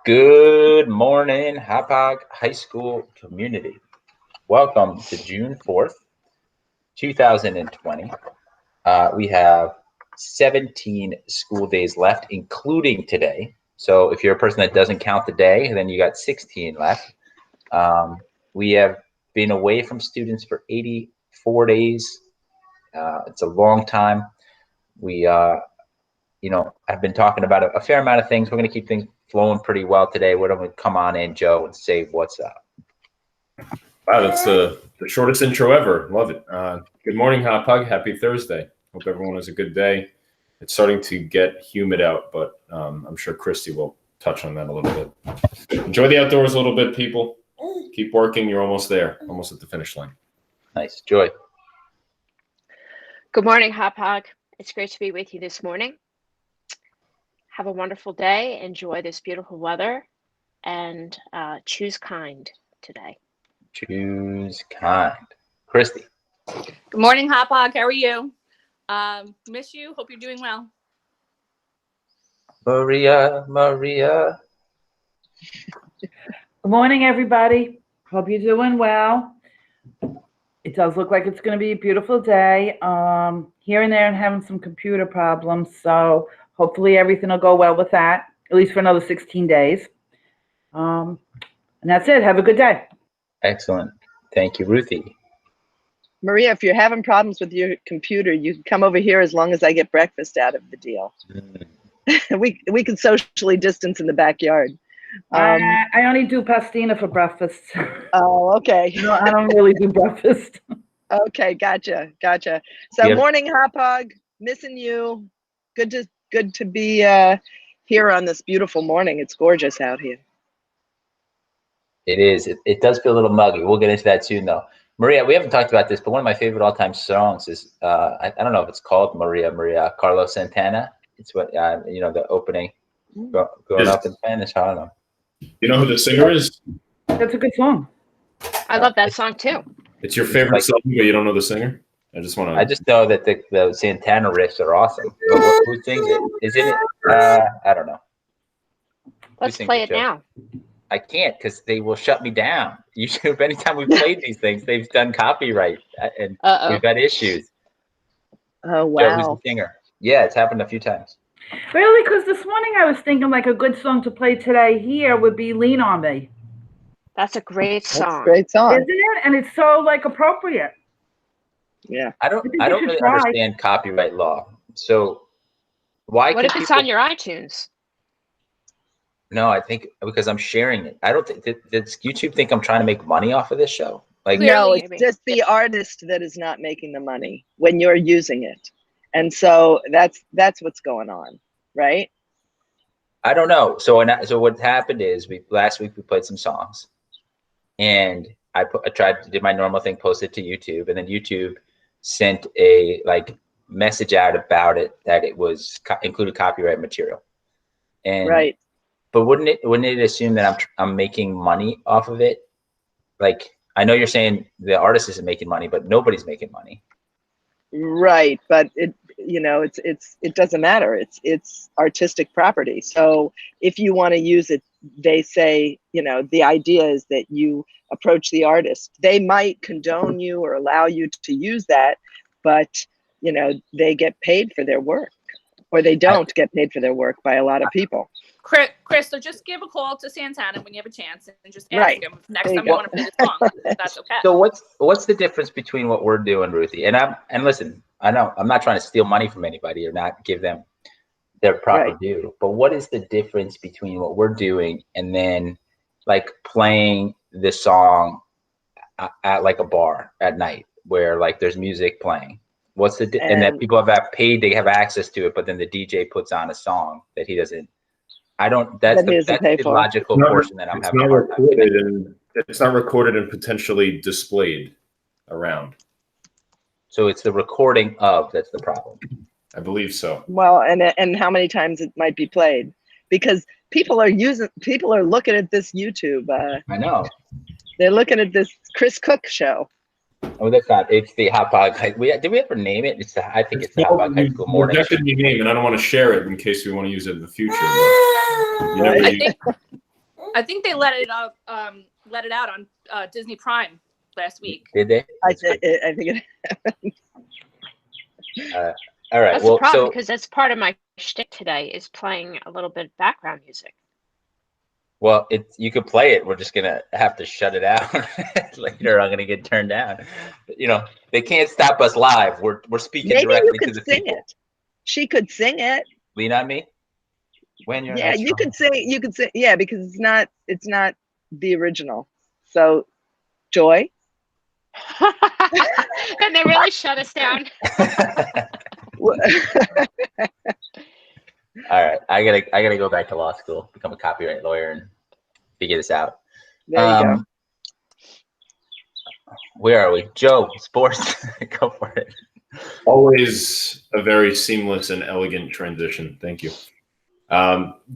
Good morning, Hauppauge High School community. Welcome to June 4th, 2020. We have 17 school days left, including today. So if you're a person that doesn't count the day, then you got 16 left. We have been away from students for 84 days. It's a long time. We, I've been talking about a fair amount of things. We're going to keep things flowing pretty well today. We're going to come on in, Joe, and say what's up. Wow, that's the shortest intro ever. Love it. Good morning, Hauppauge. Happy Thursday. Hope everyone has a good day. It's starting to get humid out, but I'm sure Christy will touch on that a little bit. Enjoy the outdoors a little bit, people. Keep working. You're almost there, almost at the finish line. Nice. Joy. Good morning, Hauppauge. It's great to be with you this morning. Have a wonderful day. Enjoy this beautiful weather and choose kind today. Choose kind. Christy. Good morning, Hauppauge. How are you? Miss you. Hope you're doing well. Maria. Good morning, everybody. Hope you're doing well. It does look like it's going to be a beautiful day. Here and there, and having some computer problems, so hopefully everything will go well with that, at least for another 16 days. And that's it. Have a good day. Excellent. Thank you, Ruthie. Maria, if you're having problems with your computer, you can come over here as long as I get breakfast out of the deal. We can socially distance in the backyard. I only do pastina for breakfast. Oh, okay. No, I don't really do breakfast. Okay, gotcha. So morning, Hauppauge. Missing you. Good to be here on this beautiful morning. It's gorgeous out here. It is. It does feel a little muggy. We'll get into that soon, though. Maria, we haven't talked about this, but one of my favorite all-time songs is I don't know if it's called Maria, Carlos Santana. It's what the opening going up in Spanish. I don't know. You know who the singer is? That's a good song. I love that song too. It's your favorite song, but you don't know the singer? I just know that the Santana riffs are awesome. But who sings it? Isn't it? I don't know. Let's play it now. I can't because they will shut me down. YouTube, anytime we've played these things, they've done copyright and we've got issues. Oh, wow. Joe, who's the singer? Yeah, it's happened a few times. Really? Because this morning I was thinking like a good song to play today here would be Lean on Me. That's a great song. That's a great song. Isn't it? And it's so like appropriate. Yeah. I don't really understand copyright law. So why? What if it's on your iTunes? No, I think because I'm sharing it. I don't think does YouTube think I'm trying to make money off of this show? Like, no, it's just the artist that is not making the money when you're using it. And so that's what's going on, right? I don't know. So what happened is last week we played some songs, and I tried to do my normal thing, post it to YouTube, and then YouTube sent a message out about it that it was included copyright material. And right. But wouldn't it assume that I'm making money off of it? Like, I know you're saying the artist isn't making money, but nobody's making money. Right, but it doesn't matter. It's artistic property. So if you want to use it, they say, the idea is that you approach the artist. They might condone you or allow you to use that, but they get paid for their work, or they don't get paid for their work by a lot of people. Chris, so just give a call to Santana when you have a chance and just ask him next time you want to play the song. That's okay. So what's the difference between what we're doing, Ruthie? And listen, I know I'm not trying to steal money from anybody or not give them their proper due, but what is the difference between what we're doing and then playing the song at a bar at night where there's music playing? What's the and that people have paid, they have access to it, but then the DJ puts on a song that he doesn't. That's the logical portion that I'm having. It's not recorded and potentially displayed around. So it's the recording of that's the problem. I believe so. Well, and how many times it might be played, because people are looking at this YouTube. I know. They're looking at this Chris Cook show. Oh, that's not. It's the Hauppauge. Did we ever name it? I think it's the Hauppauge High School Morning. That could be named, and I don't want to share it in case we want to use it in the future. I think they let it out on Disney Prime last week. Did they? I think it. All right. That's Well, the problem so because that's part of my shtick today is playing a little bit of background music. you could play it. We're just gonna have to shut it out later. I'm gonna get turned down. They can't stop us live. We're speaking Maybe directly you to could the sing people. it. She could sing it. Lean on me. When you're Yeah, not you could strong. sing. You could sing. Yeah, because it's not the original. So, Joy. And they really shut us down. All right, I gotta go back to law school, become a copyright lawyer, and figure this out. There you go. Where are we? Joe, sports. Go for it. Always a very seamless and elegant transition. Thank you.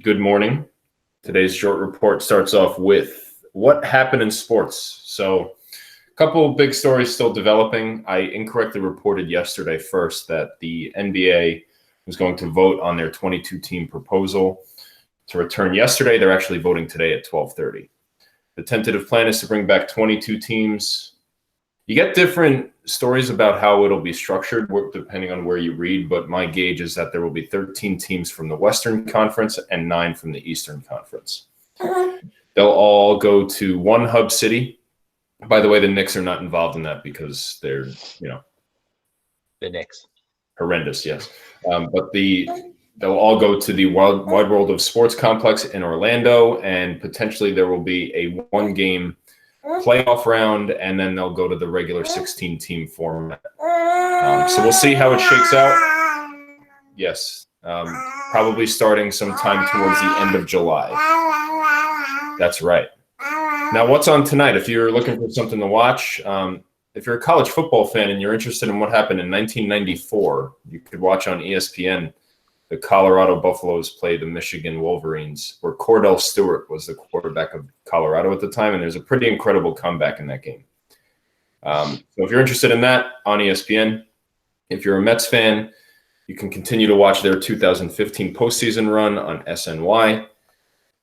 Good morning. Today's short report starts off with what happened in sports. So a couple of big stories still developing. I incorrectly reported yesterday first that the NBA was going to vote on their 22-team proposal to return yesterday. They're actually voting today at 12:30. The tentative plan is to bring back 22 teams. You get different stories about how it'll be structured depending on where you read, but my gauge is that there will be 13 teams from the Western Conference and 9 from the Eastern Conference. They'll all go to one hub city. By the way, the Knicks are not involved in that because they're, The Knicks. horrendous, yes. But they'll all go to the Wide World of Sports complex in Orlando, and potentially there will be a one-game playoff round, and then they'll go to the regular 16-team format. So we'll see how it shakes out. Yes, probably starting sometime towards the end of July. That's right. Now, what's on tonight? If you're looking for something to watch, if you're a college football fan and you're interested in what happened in 1994, you could watch on ESPN. The Colorado Buffaloes play the Michigan Wolverines, where Cordell Stewart was the quarterback of Colorado at the time, and there's a pretty incredible comeback in that game. So if you're interested in that, on ESPN. If you're a Mets fan, you can continue to watch their 2015 postseason run on SNY.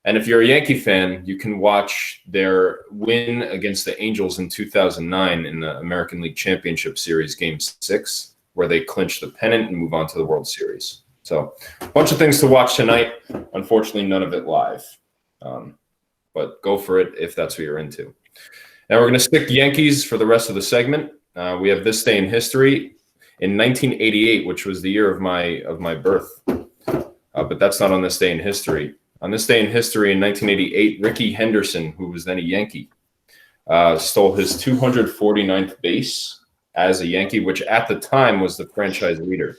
And if you're a Yankee fan, you can watch their win against the Angels in 2009 in the American League Championship Series Game 6, where they clinched the pennant and move on to the World Series. So a bunch of things to watch tonight. Unfortunately, none of it live. But go for it if that's what you're into. Now we're going to stick Yankees for the rest of the segment. We have this day in history. In 1988, which was the year of my birth. But that's not on this day in history. On this day in history, in 1988, Rickey Henderson, who was then a Yankee, stole his 249th base as a Yankee, which at the time was the franchise leader.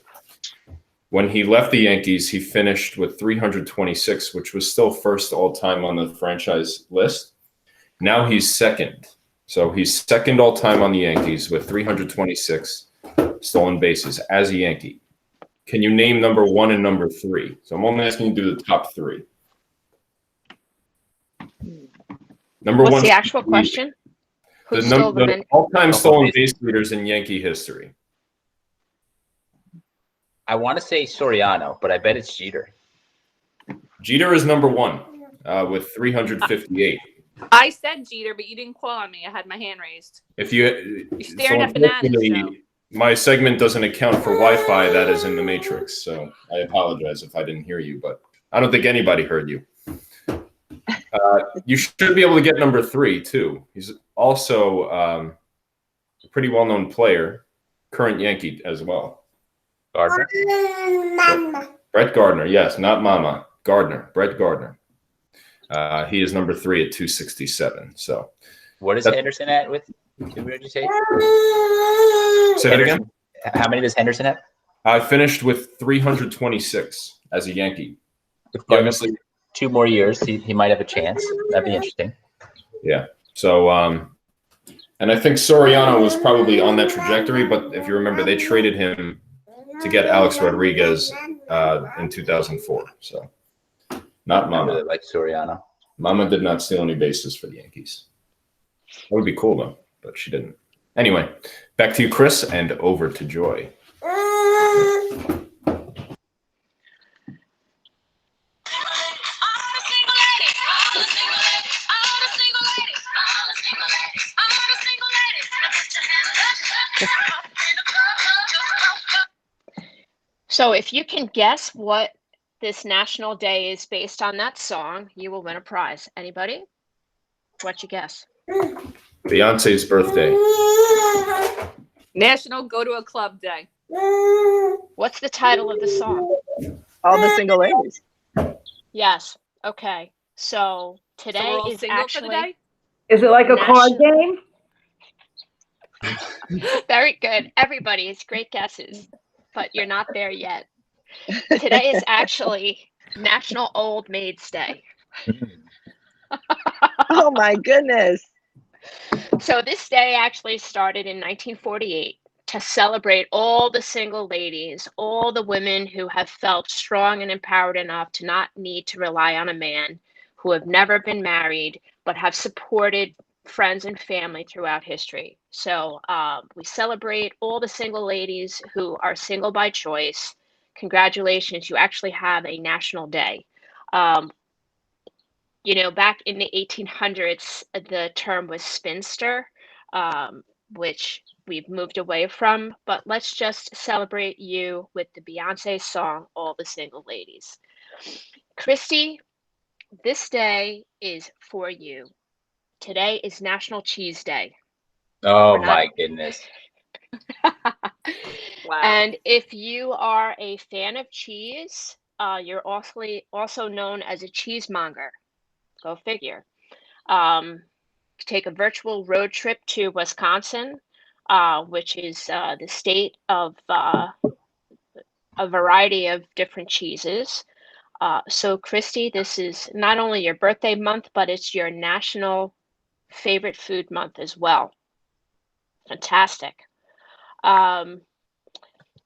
When he left the Yankees, he finished with 326, which was still first all-time on the franchise list. Now he's second. So he's second all-time on the Yankees with 326 stolen bases as a Yankee. Can you name number 1 and number 3? So I'm only asking you to do the top 3. Number What's 1. the actual question? Who stole The all-time stolen base leaders in Yankee history. I want to say Soriano, but I bet it's Jeter. Jeter is number 1 with 358. I said Jeter, but you didn't call on me. I had my hand raised. You're staring at bananas, Joe. My segment doesn't account for Wi-Fi that is in the Matrix, so I apologize if I didn't hear you, but I don't think anybody heard you. You should be able to get number 3, too. He's also a pretty well-known player, current Yankee as well. Gardner? Brett Gardner, yes, not Mama. Gardner, Brett Gardner. He is number 3 at 267. So, what is Henderson at with? What did you say? Say that again. How many does Henderson have? I finished with 326 as a Yankee. Obviously, 2 more years, he might have a chance. That'd be interesting. Yeah. So, and I think Soriano was probably on that trajectory, but if you remember, they traded him to get Alex Rodriguez in 2004. So, not Mama. I really like Soriano. Mama did not steal any bases for the Yankees. That would be cool, though, but she didn't. Anyway, back to you, Chris, and over to Joy. So if you can guess what this national day is based on that song, you will win a prize. Anybody? What you guess? Beyonce's birthday. National Go to a Club Day. What's the title of the song? All the single ladies. Yes. Okay. So So today we're all is single for the actually day? Is it like a card National- game? very good. Everybody, it's great guesses, but you're not there yet. Today is actually National Old Maids Day. Oh my goodness. So this day actually started in 1948 to celebrate all the single ladies, all the women who have felt strong and empowered enough to not need to rely on a man, who have never been married, but have supported friends and family throughout history. So we celebrate all the single ladies who are single by choice. Congratulations, you actually have a national day. Back in the 1800s, the term was spinster, which we've moved away from, but let's just celebrate you with the Beyonce song, All the Single Ladies. Christy, this day is for you. Today is National Cheese Day. Oh my goodness. Wow. And if you are a fan of cheese, you're also known as a cheesemonger. Go figure. Take a virtual road trip to Wisconsin, which is the state of a variety of different cheeses. So Christy, this is not only your birthday month, but it's your national favorite food month as well. Fantastic.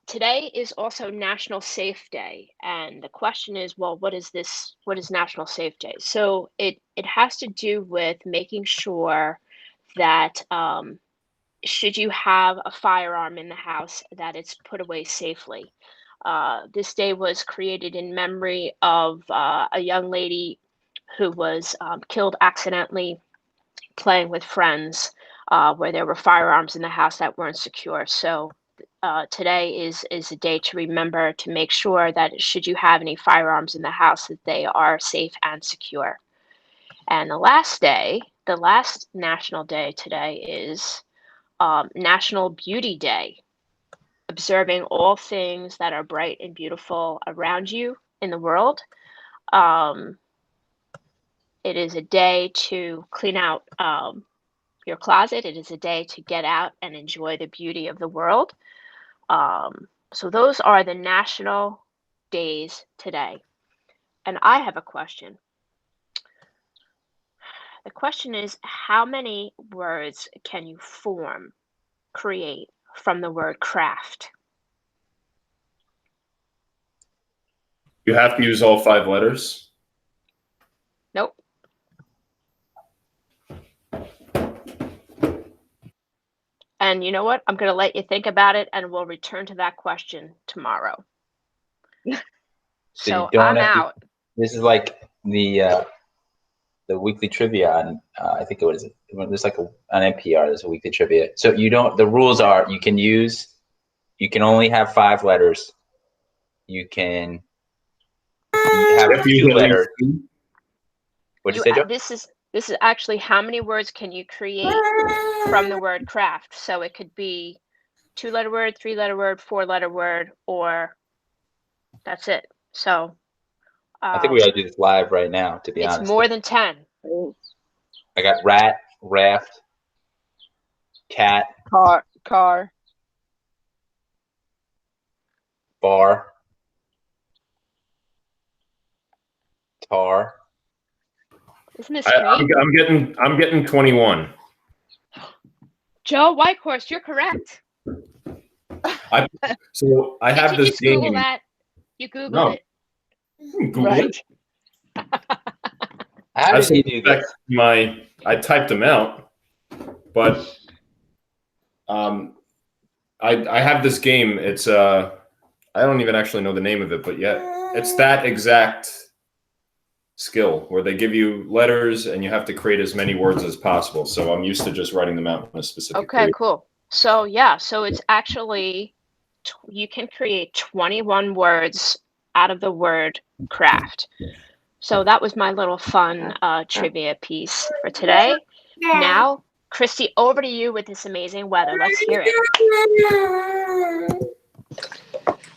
Today is also National Safe Day, and the question is, well, what is this? What is National Safe Day? So it has to do with making sure that should you have a firearm in the house, that it's put away safely. This day was created in memory of a young lady who was killed accidentally playing with friends where there were firearms in the house that weren't secure. So today is a day to remember to make sure that should you have any firearms in the house, that they are safe and secure. And the last national day today is National Beauty Day, observing all things that are bright and beautiful around you in the world. It is a day to clean out your closet. It is a day to get out and enjoy the beauty of the world. So those are the national days today. And I have a question. The question is, how many words can you create from the word craft? You have to use all 5 letters. Nope. And you know what? I'm going to let you think about it, and we'll return to that question tomorrow. So I'm out. This is like the weekly trivia on I think it was there's like on NPR. There's a weekly trivia. So the rules are you can only have 5 letters. You can have 2 letters. What'd you say, Joe? This is actually how many words can you create from the word craft? So it could be 2-letter word, 3-letter word, 4-letter word, or that's it. So I think we gotta do this live right now, to be honest. It's more than 10. I got rat, raft, cat, Car, bar, tar. Isn't this great? I'm getting 21. Joe Whitehorse, you're correct. I have this game. Google that? You Googled it. Google right. it. How did you do this? I typed them out, but I have this game. It's I don't even actually know the name of it, but yeah, it's that exact skill where they give you letters and you have to create as many words as possible. So I'm used to just writing them out in a specific. Okay, cool. So yeah, so it's actually you can create 21 words out of the word craft. So that was my little fun trivia piece for today. Now, Christy, over to you with this amazing weather. Let's hear it.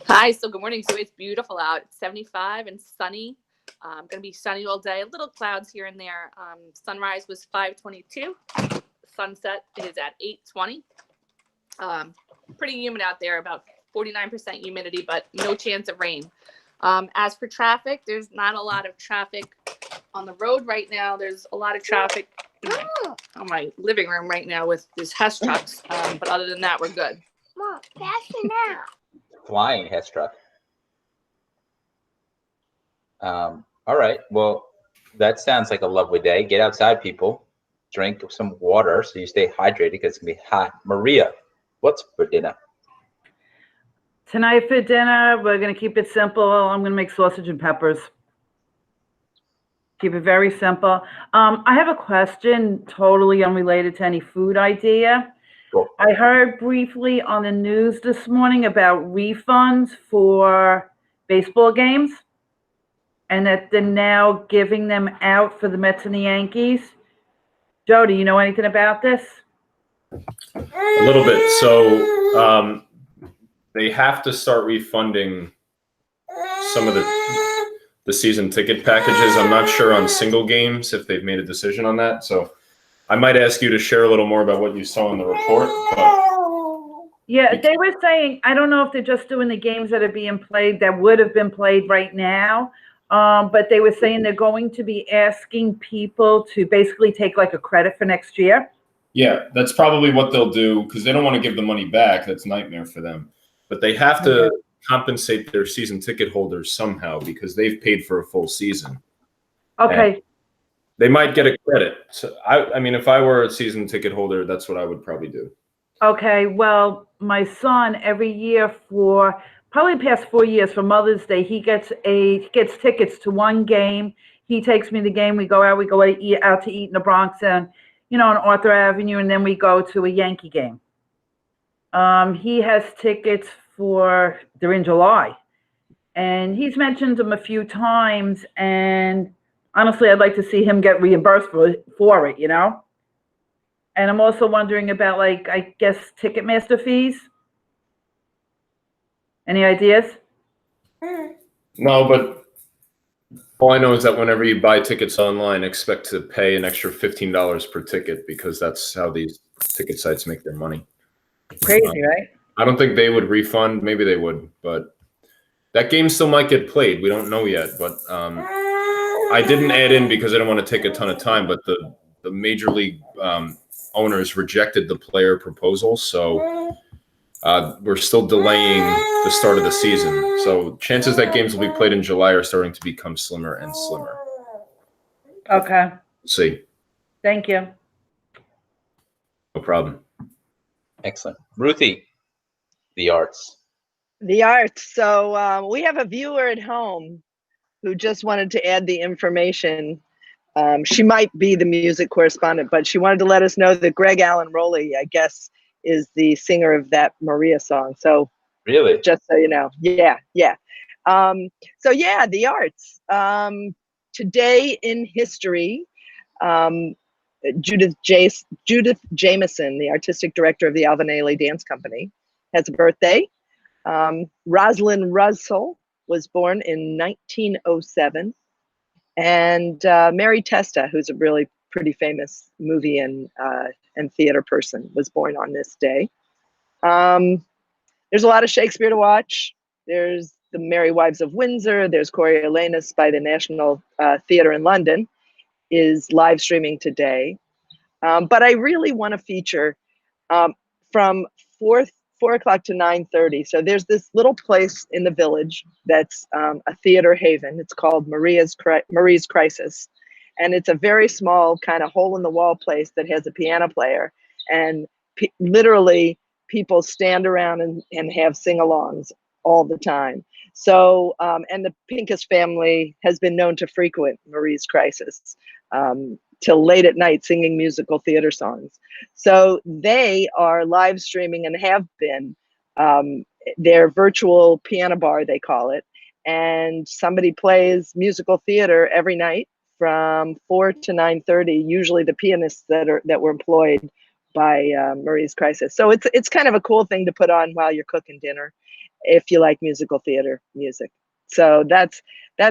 Hi, so good morning. So it's beautiful out. It's 75 and sunny. Going to be sunny all day. Little clouds here and there. Sunrise was 5:22. Sunset is at 8:20. Pretty humid out there, about 49% humidity, but no chance of rain. As for traffic, there's not a lot of traffic on the road right now. There's a lot of traffic on my living room right now with these Hess trucks. But other than that, we're good. Mom, faster now. Flying Hess truck. All right. Well, that sounds like a lovely day. Get outside, people. Drink some water so you stay hydrated because it's going to be hot. Maria, what's for dinner? Tonight for dinner, we're going to keep it simple. I'm going to make sausage and peppers. Keep it very simple. I have a question totally unrelated to any food idea. Cool. I heard briefly on the news this morning about refunds for baseball games and that they're now giving them out for the Mets and the Yankees. Joe, do you know anything about this? A little bit. So they have to start refunding some of the season ticket packages. I'm not sure on single games if they've made a decision on that. So I might ask you to share a little more about what you saw in the report. But yeah, they were saying, I don't know if they're just doing the games that are being played that would have been played right now. But they were saying they're going to be asking people to basically take like a credit for next year. yeah, that's probably what they'll do because they don't want to give the money back. That's a nightmare for them. But they have to compensate their season ticket holders somehow because they've paid for a full season. Okay. And they might get a credit. So I mean, if I were a season ticket holder, that's what I would probably do. Okay. Well, my son every year for probably the past 4 years for Mother's Day, he gets tickets to one game. He takes me to the game. We go out to eat in the Bronx and, on Arthur Avenue, and then we go to a Yankee game. He has tickets they're in July, and he's mentioned them a few times, and honestly, I'd like to see him get reimbursed for it, And I'm also wondering about, I guess, Ticketmaster fees. Any ideas? No, but all I know is that whenever you buy tickets online, expect to pay an extra $15 per ticket because that's how these ticket sites make their money. Crazy, right? I don't think they would refund. Maybe they would, but that game still might get played. We don't know yet, but I didn't add in because I don't want to take a ton of time, but the major league owners rejected the player proposal, so we're still delaying the start of the season. So chances that games will be played in July are starting to become slimmer and slimmer. Okay. See. Thank you. No problem. Excellent. Ruthie, the arts. The arts. So we have a viewer at home who just wanted to add the information. She might be the music correspondent, but she wanted to let us know that Greg Allen Rowley, I guess, is the singer of that Maria song. So Really? just so you know. Yeah. So yeah, the arts. Today in history, Judith Jameson, the artistic director of the Alvin Ailey Dance Company, has a birthday. Rosalind Russell was born in 1907. And Mary Testa, who's a really pretty famous movie and theater person, was born on this day. There's a lot of Shakespeare to watch. There's The Merry Wives of Windsor. There's Coriolanus by the National Theatre in London is live streaming today. But I really want to feature from 4 o'clock to 9:30. So there's this little place in the village that's a theater haven. It's called Marie's Crisis. And it's a very small kind of hole in the wall place that has a piano player. And literally people stand around and have sing-alongs all the time. So, and the Pincus family has been known to frequent Marie's Crisis till late at night singing musical theater songs. So they are live streaming and have been their virtual piano bar, they call it. And somebody plays musical theater every night from 4 to 9:30. Usually the pianists that were employed by Marie's Crisis. So it's kind of a cool thing to put on while you're cooking dinner, if you like musical theater music. So that's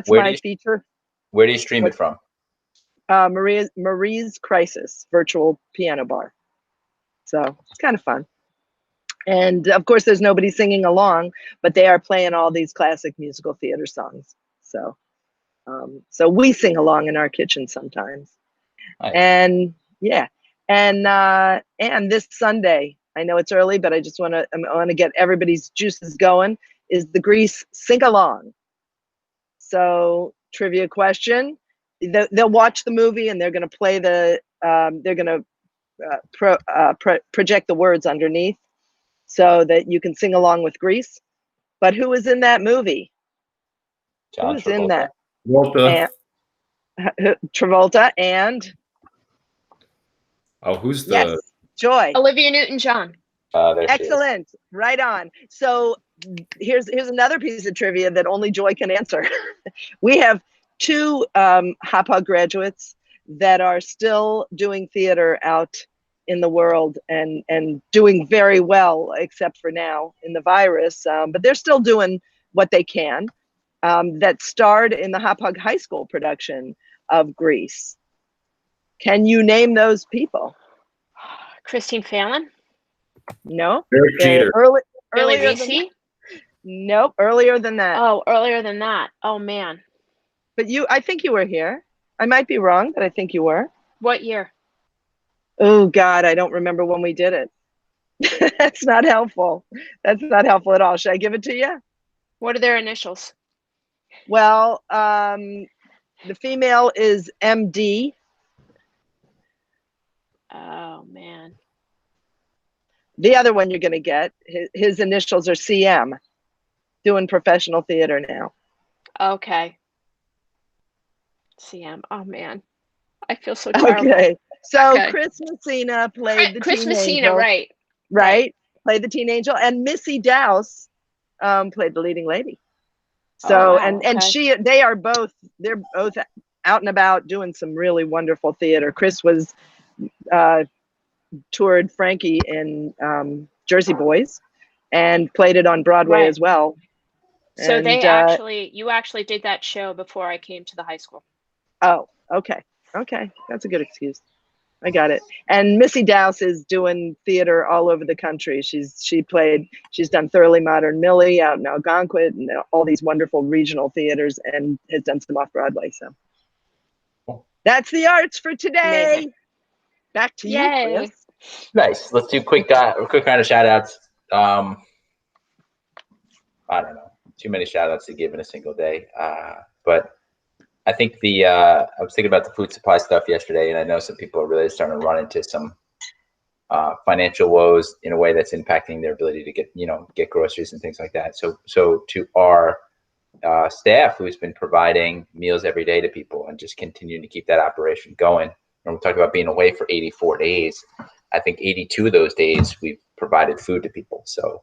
my feature. Where do you stream it from? Marie's Crisis virtual piano bar. So it's kind of fun. And of course, there's nobody singing along, but they are playing all these classic musical theater songs. So, so we sing along in our kitchen sometimes. Nice. And yeah, and this Sunday, I know it's early, but I want to get everybody's juices going. Is the Grease sing along? So, trivia question: they'll watch the movie and they're going to play the. They're going to project the words underneath, so that you can sing along with Grease. But who is in that movie? Who's in that? Travolta and who's the yes, Joy? Olivia Newton-John. Excellent, right on. So here's another piece of trivia that only Joy can answer. We have 2 Hauppauge graduates that are still doing theater out in the world and doing very well, except for now in the virus, but they're still doing what they can, that starred in the Hauppauge High School production of Grease. Can you name those people? Christine Fallon? No. Derek Jeter. Earlier than that. Nope, earlier than that. Oh, earlier than that. Oh, man. But I think you were here. I might be wrong, but I think you were. What year? Oh, God, I don't remember when we did it. That's not helpful. That's not helpful at all. Should I give it to you? What are their initials? Well, the female is MD. Oh, man. The other one you're going to get, his initials are CM, doing professional theater now. Okay. CM. Oh, man. I feel so terrible. Okay. So Chris Messina played the Chris teen Messina, angel. Right. Played the teen angel. And Missy Dowse played the leading lady. So, and they're both out and about doing some really wonderful theater. Chris was toured Frankie in Jersey Boys and played it on Broadway as well. So you actually did that show before I came to the high school. Oh, okay. Okay. That's a good excuse. I got it. And Missy Dowse is doing theater all over the country. She's done Thoroughly Modern Millie out in Algonquin and all these wonderful regional theaters, and has done some off Broadway. So that's the arts for today. Amazing. Back to you, Chris. Nice. Let's do a quick round of shout outs. I don't know, too many shout outs to give in a single day. But I think I was thinking about the food supply stuff yesterday, and I know some people are really starting to run into some financial woes in a way that's impacting their ability to get groceries and things like that. So to our staff who's been providing meals every day to people and just continuing to keep that operation going. And we talked about being away for 84 days. I think 82 of those days we've provided food to people. So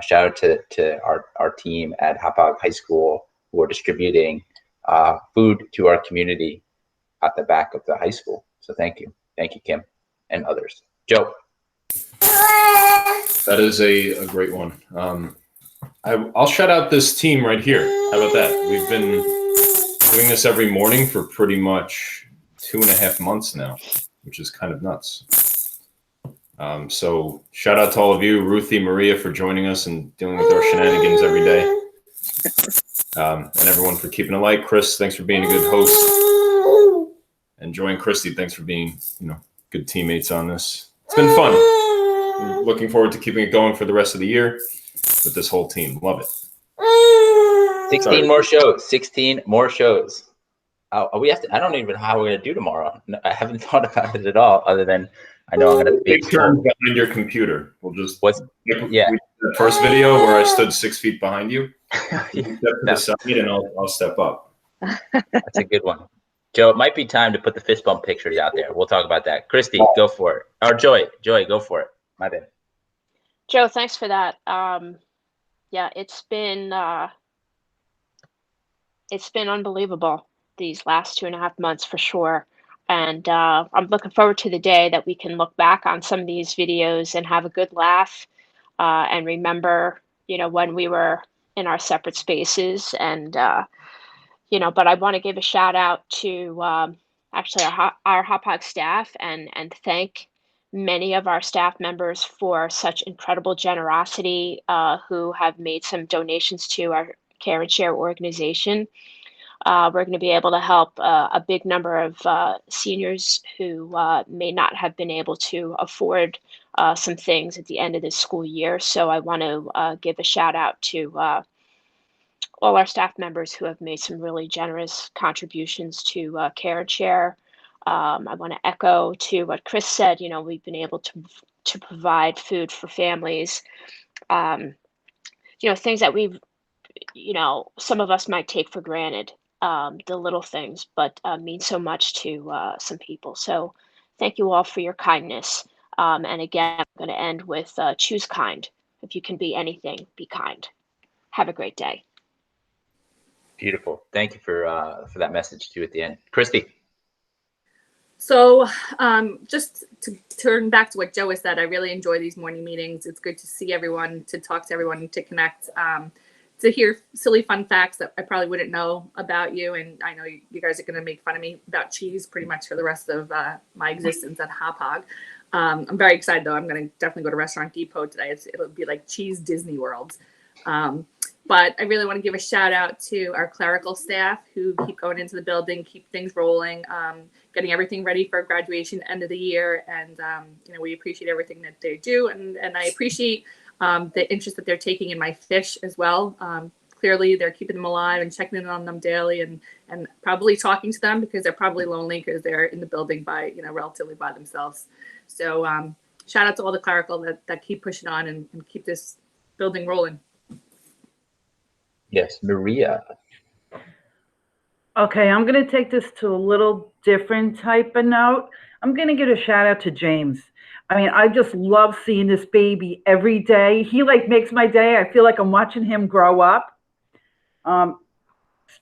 shout out to our team at Hauppauge High School who are distributing food to our community at the back of the high school. So thank you, Kim, and others. Joe. That is a great one. I'll shout out this team right here. How about that? We've been doing this every morning for pretty much 2.5 months now, which is kind of nuts. So shout out to all of you, Ruthie, Maria, for joining us and dealing with our shenanigans every day. And everyone for keeping it light. Chris, thanks for being a good host. And Joy and Christy, thanks for being, good teammates on this. It's been fun. I'm looking forward to keeping it going for the rest of the year with this whole team. Love it. 16 more shows. 16 more shows. We have to. I don't even know how we're going to do tomorrow. I haven't thought about it at all, other than I know I'm going to take turns behind your computer. We'll just yeah. The first video where I stood 6 feet behind you. You step to the side and I'll step up. That's a good one. Joe, it might be time to put the fist bump picture out there. We'll talk about that. Christy, go for it. Or Joy, go for it. My bad. Joe, thanks for that. Yeah, it's been unbelievable these last 2.5 months for sure. And I'm looking forward to the day that we can look back on some of these videos and have a good laugh and remember, when we were in our separate spaces. And, but I want to give a shout out to actually our Hauppauge staff and thank many of our staff members for such incredible generosity who have made some donations to our Care and Share organization. We're going to be able to help a big number of seniors who may not have been able to afford some things at the end of this school year. So I want to give a shout out to all our staff members who have made some really generous contributions to Care and Share. I want to echo to what Chris said. We've been able to provide food for families. Things that we've some of us might take for granted, the little things, but mean so much to some people. So thank you all for your kindness. And again, I'm going to end with choose kind. If you can be anything, be kind. Have a great day. Beautiful. Thank you for that message too at the end. Christy. So just to turn back to what Joe has said, I really enjoy these morning meetings. It's good to see everyone, to talk to everyone, to connect, to hear silly fun facts that I probably wouldn't know about you. And I know you guys are going to make fun of me about cheese pretty much for the rest of my existence at Hauppauge. I'm very excited though. I'm going to definitely go to Restaurant Depot today. It'll be like Cheese Disney World. But I really want to give a shout out to our clerical staff who keep going into the building, keep things rolling, getting everything ready for graduation end of the year. And, we appreciate everything that they do. And I appreciate the interest that they're taking in my fish as well. Clearly, they're keeping them alive and checking in on them daily and probably talking to them because they're probably lonely because they're in the building by, relatively by themselves. So shout out to all the clerical that keep pushing on and keep this building rolling. Yes, Maria. Okay, I'm going to take this to a little different type of note. I'm going to give a shout out to James. I mean, I just love seeing this baby every day. He makes my day. I feel like I'm watching him grow up.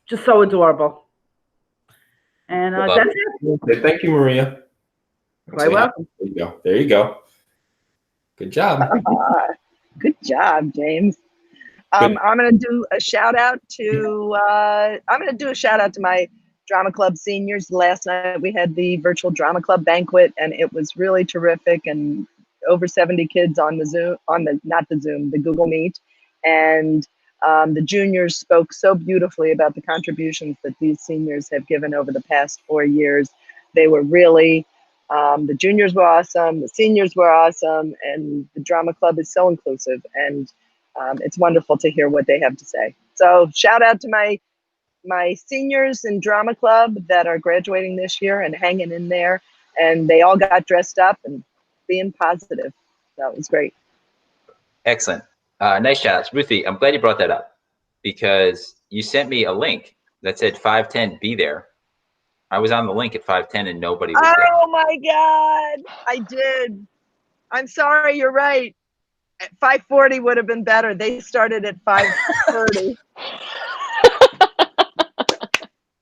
Just so adorable. And that's it. Thank you, Maria. Quite welcome. There you go. There you go. Good job. Good job, James. I'm going to do a shout out to my drama club seniors. Last night we had the virtual drama club banquet and it was really terrific, and over 70 kids on the Zoom, the Google Meet. And the juniors spoke so beautifully about the contributions that these seniors have given over the past 4 years. They were really, the juniors were awesome, the seniors were awesome, and the drama club is so inclusive. And it's wonderful to hear what they have to say. So shout out to my seniors in drama club that are graduating this year and hanging in there. And they all got dressed up and being positive. That was great. Excellent. Nice shout outs. Ruthie, I'm glad you brought that up because you sent me a link that said 5:10, be there. I was on the link at 5:10 and nobody was there. Oh my God, I did. I'm sorry, you're right. 5:40 would have been better. They started at 5:30.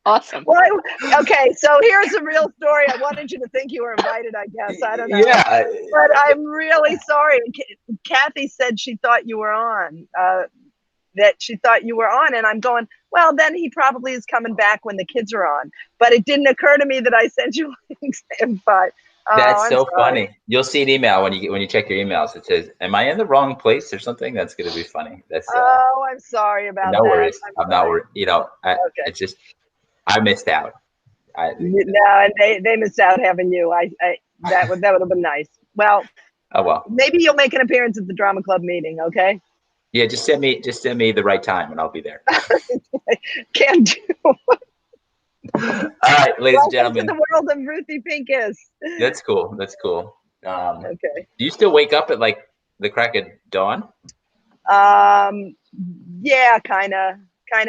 Awesome. Well, okay, so here's a real story. I wanted you to think you were invited, I guess. I don't know. Yeah. But I'm really sorry. Kathy said she thought you were on, and I'm going, well, then he probably is coming back when the kids are on. But it didn't occur to me that I sent you links at 5. That's so funny. You'll see an email when you check your emails. It says, "Am I in the wrong place or something?" That's going to be funny. That's I'm sorry about that. No worries. I'm not worried. Okay. It's just I missed out. No, and they missed out having you. That would have been nice. Well. Oh well. Maybe you'll make an appearance at the drama club meeting. Okay. Yeah, just send me the right time and I'll be there. Can do. All right, ladies and gentlemen. To the world of Ruthie Pincus. That's cool. That's cool. Okay. Do you still wake up at like the crack of dawn? Yeah, kind of.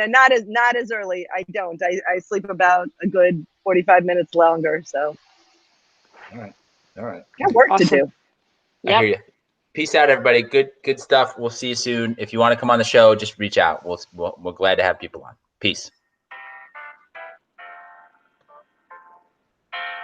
Not as early. I don't. I sleep about a good 45 minutes longer. So. All right. Got work to do. I hear you. Peace out, everybody. Good stuff. We'll see you soon. If you want to come on the show, just reach out. We're glad to have people on. Peace.